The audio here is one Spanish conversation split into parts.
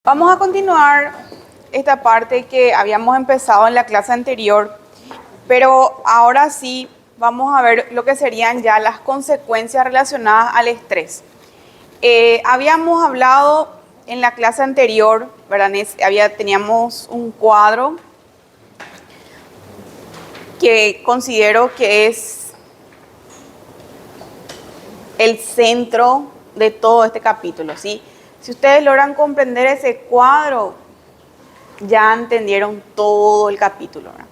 Vamos a continuar esta parte que habíamos empezado en la clase anterior, pero ahora sí vamos a ver lo que serían ya las consecuencias relacionadas al estrés. Habíamos hablado en la clase anterior, ¿verdad? Teníamos un cuadro que considero que es el centro de todo este capítulo, ¿sí? Si ustedes logran comprender ese cuadro, ya entendieron todo el capítulo, ¿verdad?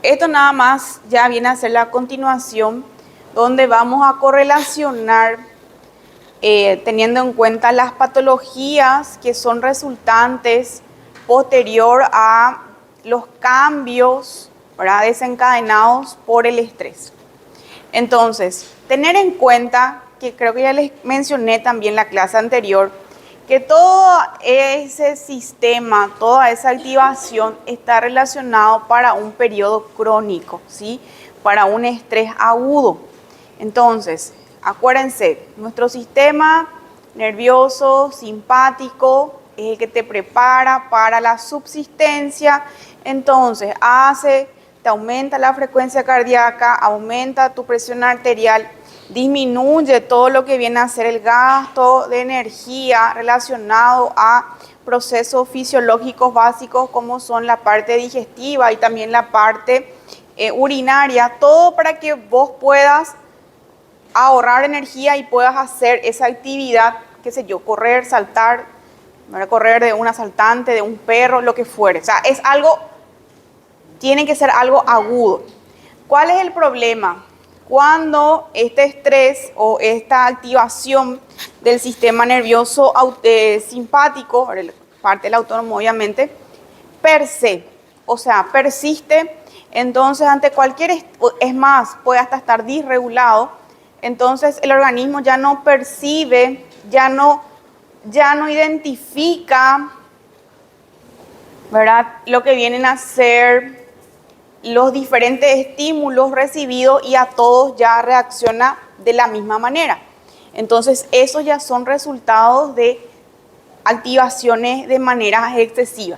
Esto nada más ya viene a ser la continuación, donde vamos a correlacionar, teniendo en cuenta las patologías que son resultantes posterior a los cambios, ¿verdad?, desencadenados por el estrés. Entonces, tener en cuenta, que creo que ya les mencioné también en la clase anterior, que todo ese sistema, toda esa activación está relacionado para un periodo crónico, ¿sí? Para un estrés agudo. Entonces, acuérdense, nuestro sistema nervioso simpático es el que te prepara para la subsistencia. Entonces, te aumenta la frecuencia cardíaca, aumenta tu presión arterial, disminuye todo lo que viene a ser el gasto de energía relacionado a procesos fisiológicos básicos como son la parte digestiva y también la parte urinaria, todo para que vos puedas ahorrar energía y puedas hacer esa actividad, qué sé yo, correr, saltar, correr de un asaltante, de un perro, lo que fuere. O sea, tiene que ser algo agudo. ¿Cuál es el problema? Cuando este estrés o esta activación del sistema nervioso simpático, parte del autónomo obviamente, persiste, entonces ante es más, puede hasta estar disregulado, entonces el organismo ya no percibe, ya no identifica, ¿verdad?, lo que vienen a ser los diferentes estímulos recibidos y a todos ya reacciona de la misma manera. Entonces, esos ya son resultados de activaciones de manera excesiva.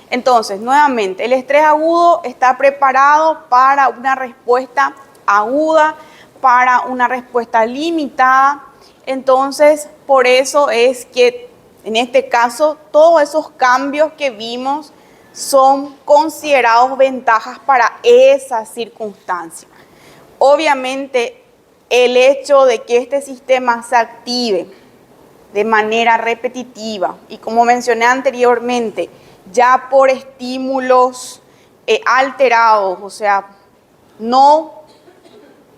Entonces, nuevamente, el estrés agudo está preparado para una respuesta aguda, para una respuesta limitada. Entonces, por eso es que en este caso, todos esos cambios que vimos son considerados ventajas para esa circunstancia. Obviamente, el hecho de que este sistema se active de manera repetitiva y, como mencioné anteriormente, ya por estímulos alterados, o sea, no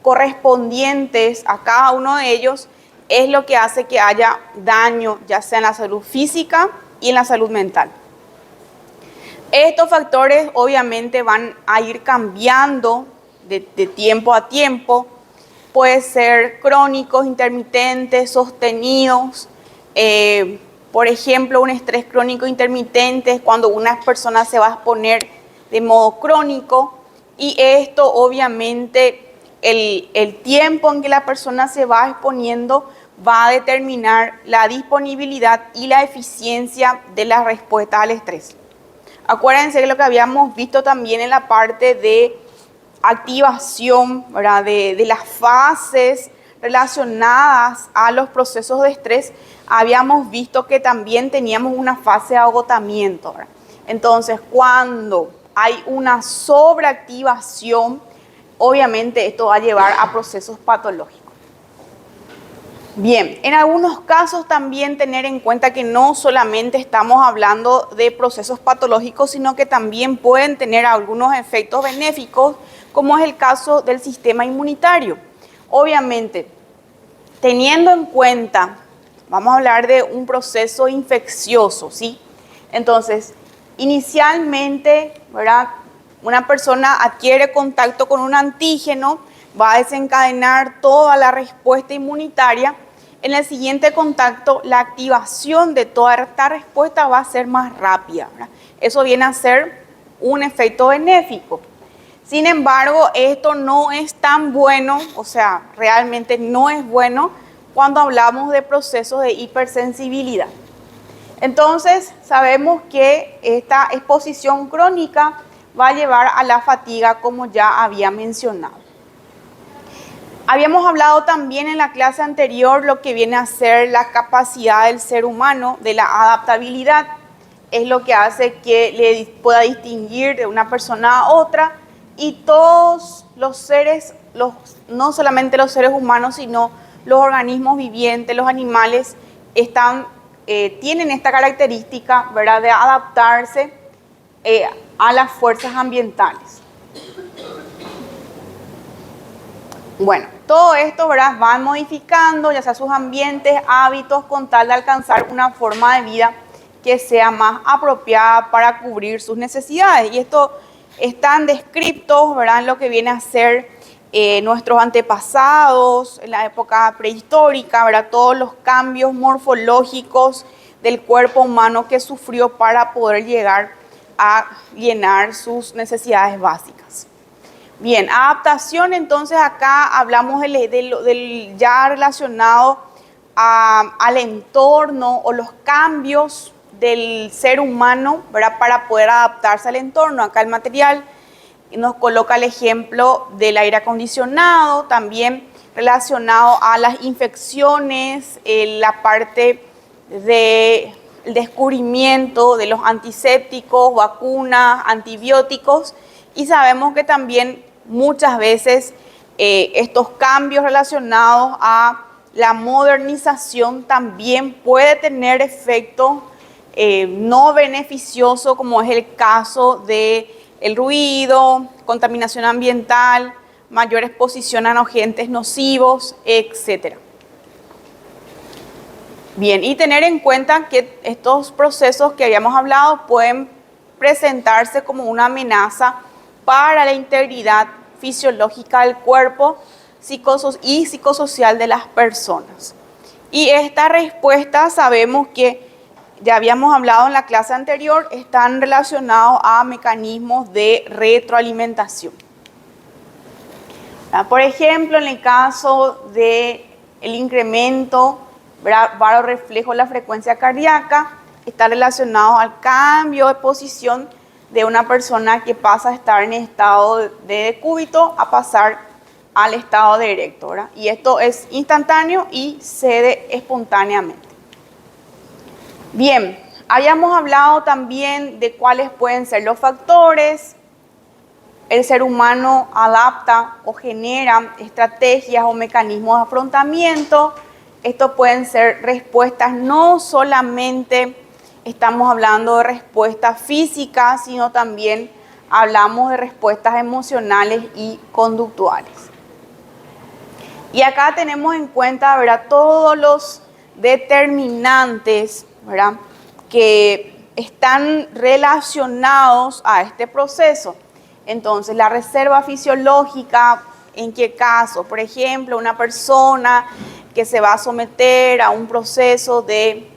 correspondientes a cada uno de ellos, es lo que hace que haya daño, ya sea en la salud física y en la salud mental. Estos factores obviamente van a ir cambiando de tiempo a tiempo. Puede ser crónicos, intermitentes, sostenidos. Por ejemplo, un estrés crónico intermitente es cuando una persona se va a exponer de modo crónico, y esto obviamente el tiempo en que la persona se va exponiendo va a determinar la disponibilidad y la eficiencia de la respuesta al estrés. Acuérdense que lo que habíamos visto también en la parte de activación, ¿verdad?, de las fases relacionadas a los procesos de estrés, habíamos visto que también teníamos una fase de agotamiento, ¿verdad? Entonces, cuando hay una sobreactivación, obviamente esto va a llevar a procesos patológicos. Bien, en algunos casos también tener en cuenta que no solamente estamos hablando de procesos patológicos, sino que también pueden tener algunos efectos benéficos, como es el caso del sistema inmunitario. Obviamente, teniendo en cuenta, vamos a hablar de un proceso infeccioso, ¿sí? Entonces, inicialmente, ¿verdad?, una persona adquiere contacto con un antígeno, va a desencadenar toda la respuesta inmunitaria. En el siguiente contacto, la activación de toda esta respuesta va a ser más rápida, ¿verdad? Eso viene a ser un efecto benéfico. Sin embargo, esto no es tan bueno, o sea, realmente no es bueno cuando hablamos de procesos de hipersensibilidad. Entonces, sabemos que esta exposición crónica va a llevar a la fatiga, como ya había mencionado. Habíamos hablado también en la clase anterior lo que viene a ser la capacidad del ser humano, de la adaptabilidad. Es lo que hace que le pueda distinguir de una persona a otra, y todos los seres, no solamente los seres humanos, sino los organismos vivientes, los animales, tienen esta característica, ¿verdad?, de adaptarse a las fuerzas ambientales. Bueno, todo esto, ¿verdad?, van modificando ya sea sus ambientes, hábitos, con tal de alcanzar una forma de vida que sea más apropiada para cubrir sus necesidades. Y esto están descritos, ¿verdad?, en lo que viene a ser nuestros antepasados, en la época prehistórica, ¿verdad?, todos los cambios morfológicos del cuerpo humano que sufrió para poder llegar a llenar sus necesidades básicas. Bien, adaptación, entonces acá hablamos del ya relacionado al entorno o los cambios del ser humano, ¿verdad?, para poder adaptarse al entorno. Acá el material nos coloca el ejemplo del aire acondicionado, también relacionado a las infecciones, la parte del descubrimiento de los antisépticos, vacunas, antibióticos, y sabemos que también muchas veces estos cambios relacionados a la modernización también puede tener efectos no beneficiosos, como es el caso del ruido, contaminación ambiental, mayor exposición a agentes nocivos, etc. Bien, y tener en cuenta que estos procesos que habíamos hablado pueden presentarse como una amenaza para la integridad fisiológica del cuerpo y psicosocial de las personas. Y esta respuesta sabemos que ya habíamos hablado en la clase anterior, están relacionados a mecanismos de retroalimentación. Por ejemplo, en el caso del incremento barorreflejo de la frecuencia cardíaca, está relacionado al cambio de posición de una persona que pasa a estar en estado de decúbito a pasar al estado de erecto, ¿verdad? Y esto es instantáneo y cede espontáneamente. Bien, habíamos hablado también de cuáles pueden ser los factores. El ser humano adapta o genera estrategias o mecanismos de afrontamiento. Estos pueden ser respuestas, no solamente estamos hablando de respuestas físicas, sino también hablamos de respuestas emocionales y conductuales. Y acá tenemos en cuenta, ¿verdad?, todos los determinantes, ¿verdad?, que están relacionados a este proceso. Entonces, la reserva fisiológica, ¿en qué caso? Por ejemplo, una persona que se va a someter a un proceso de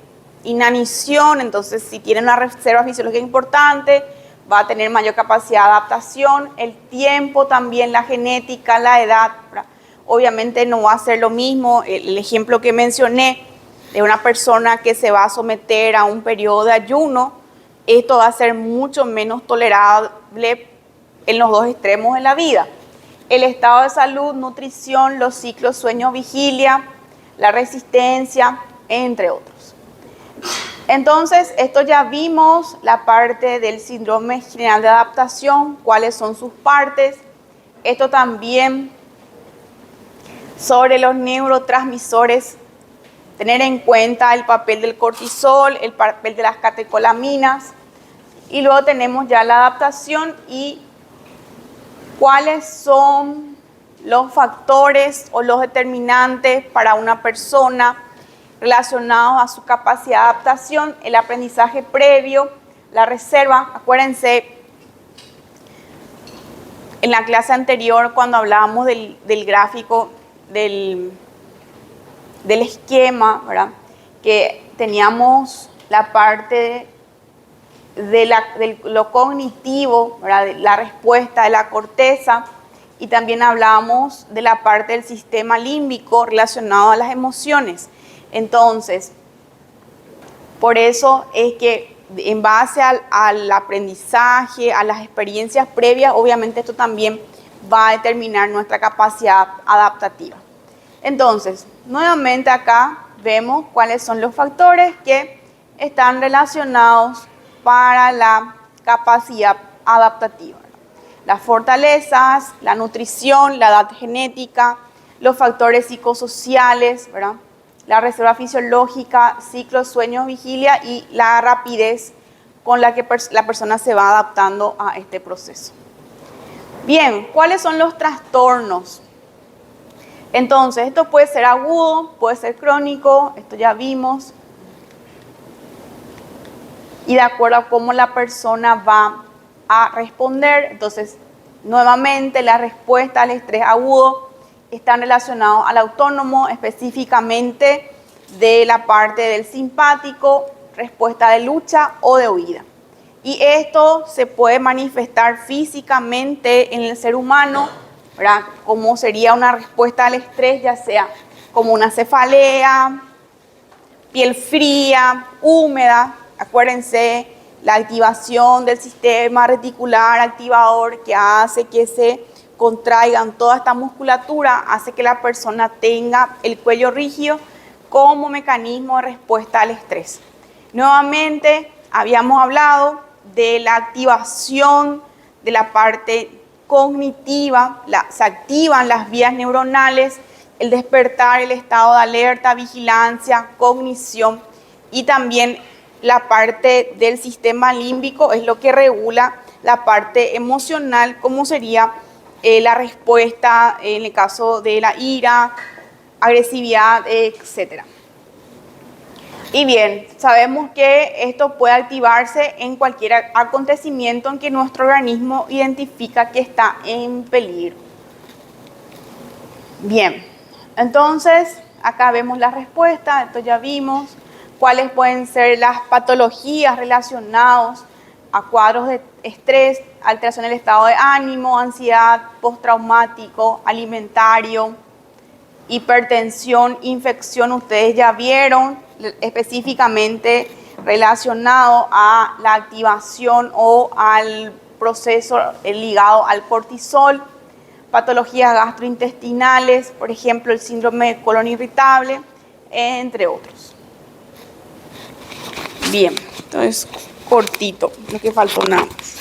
inanición, entonces si tiene una reserva fisiológica importante, va a tener mayor capacidad de adaptación. El tiempo también, la genética, la edad, ¿verdad? Obviamente no va a ser lo mismo. El ejemplo que mencioné de una persona que se va a someter a un periodo de ayuno, esto va a ser mucho menos tolerable en los dos extremos de la vida. El estado de salud, nutrición, los ciclos sueño-vigilia, la resistencia, entre otros. Entonces, esto ya vimos la parte del síndrome general de adaptación, cuáles son sus partes. Esto también sobre los neurotransmisores, tener en cuenta el papel del cortisol, el papel de las catecolaminas, y luego tenemos ya la adaptación y cuáles son los factores o los determinantes para una persona relacionados a su capacidad de adaptación, el aprendizaje previo, la reserva. Acuérdense, en la clase anterior cuando hablábamos del gráfico, del esquema, ¿verdad?, que teníamos la parte de lo cognitivo, ¿verdad?, de la respuesta de la corteza, y también hablábamos de la parte del sistema límbico relacionado a las emociones. Entonces, Por eso es que en base al aprendizaje, a las experiencias previas, obviamente esto también va a determinar nuestra capacidad adaptativa. Entonces, nuevamente acá vemos cuáles son los factores que están relacionados para la capacidad adaptativa. Las fortalezas, la nutrición, la edad genética, los factores psicosociales, ¿verdad? La reserva fisiológica, ciclos, sueños, vigilia y la rapidez con la que la persona se va adaptando a este proceso. Bien, ¿cuáles son los trastornos? Entonces, esto puede ser agudo, puede ser crónico, esto ya vimos. Y de acuerdo a cómo la persona va a responder, entonces, nuevamente, la respuesta al estrés agudo están relacionados al autónomo, específicamente de la parte del simpático, respuesta de lucha o de huida. Y esto se puede manifestar físicamente en el ser humano, ¿verdad? Como sería una respuesta al estrés, ya sea como una cefalea, piel fría, húmeda. Acuérdense, la activación del sistema reticular activador que hace que se contraigan toda esta musculatura, hace que la persona tenga el cuello rígido como mecanismo de respuesta al estrés. Nuevamente, habíamos hablado de la activación de la parte cognitiva, se activan las vías neuronales, el despertar, el estado de alerta, vigilancia, cognición y también la parte del sistema límbico es lo que regula la parte emocional, como sería la respuesta en el caso de la ira, agresividad, etc. Y bien, sabemos que esto puede activarse en cualquier acontecimiento en que nuestro organismo identifica que está en peligro. Bien, entonces acá vemos la respuesta, esto ya vimos cuáles pueden ser las patologías relacionadas a cuadros de estrés, alteración del estado de ánimo, ansiedad, postraumático, alimentario, hipertensión, infección. Ustedes ya vieron específicamente relacionado a la activación o al proceso ligado al cortisol, patologías gastrointestinales, por ejemplo, el síndrome de colon irritable, entre otros. Bien, entonces cortito, no que faltó nada más.